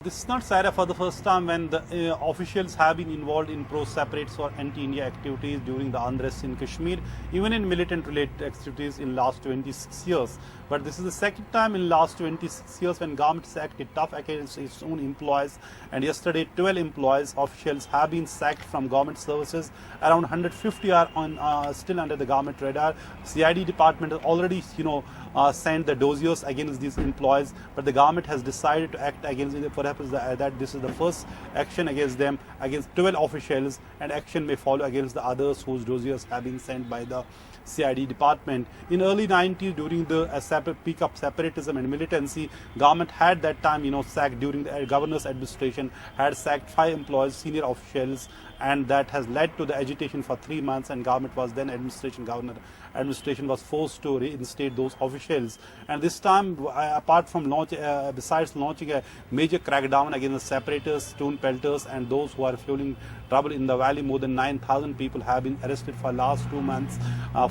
This is not Saira for the first time when the officials have been involved in pro-separates or anti-India activities during the unrest in Kashmir, even in militant-related activities in last 26 years. But this is the second time in last 26 years when government has acted tough against its own employees. And yesterday, 12 employees, officials have been sacked from government services. Around 150 are still under the government radar. CID department has already, sent the dossiers against these employees, but the government has decided to act against it. Perhaps that this is the first action against them, against 12 officials, and action may follow against the others whose dossiers have been sent by the CID department. In early 90s, during the peak of separatism and militancy, government had that time, sacked during the governor's administration, had sacked 5 employees, senior officials, and that has led to the agitation for 3 months, and government was then administration was forced to reinstate those officials. And this time, apart from besides launching a major crackdown against the separators, stone pelters, and those who are fueling trouble in the valley, more than 9,000 people have been arrested for last 2 months.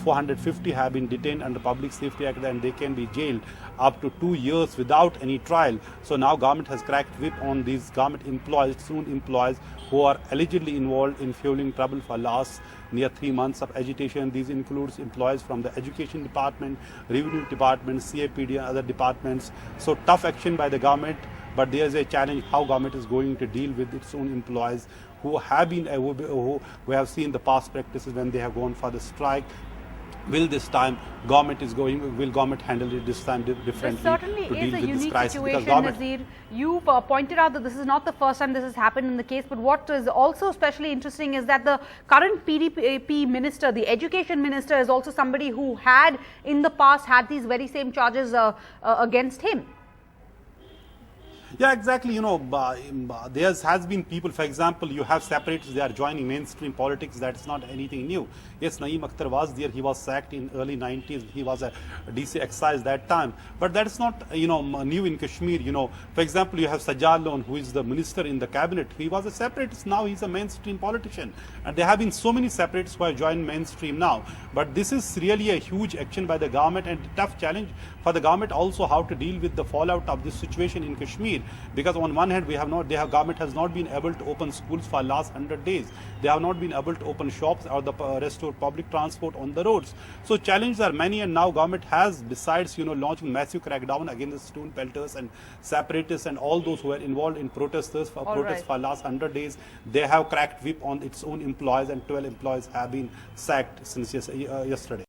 450 have been detained under Public Safety Act, and they can be jailed up to 2 years without any trial. So now government has cracked whip on these government employees, soon employees, who are allegedly involved in fueling trouble for last near 3 months of agitation. These includes employees from the Education Department, Revenue Department, CAPD, and other departments. So tough action by the government, but there is a challenge how government is going to deal with its own employees who have been who we have seen the past practices when they have gone for the strike. Will government handle it this time differently? This certainly to is deal a with unique this crisis? situation, Nazir. You've pointed out that this is not the first time this has happened in the case, but what is also especially interesting is that the current PDP minister, the education minister, is also somebody who had in the past had these very same charges against him. Yeah, exactly. There has been people, for example, you have separatists, they are joining mainstream politics. That's not anything new. Yes, Naeem Akhtar was there. He was sacked in early 90s. He was a DC excise that time. But that's not, new in Kashmir. For example, you have Sajjad Loan, who is the minister in the cabinet. He was a separatist. Now he's a mainstream politician. And there have been so many separatists who have joined mainstream now. But this is really a huge action by the government and a tough challenge for the government also how to deal with the fallout of this situation in Kashmir. Because on one hand, government has not been able to open schools for last 100 days. They have not been able to open shops or restore public transport on the roads. So challenges are many, and now government has, besides launching massive crackdown against the stone pelters and separatists and all those who were involved in protests for last 100 days, they have cracked whip on its own employees, and 12 employees have been sacked since yesterday.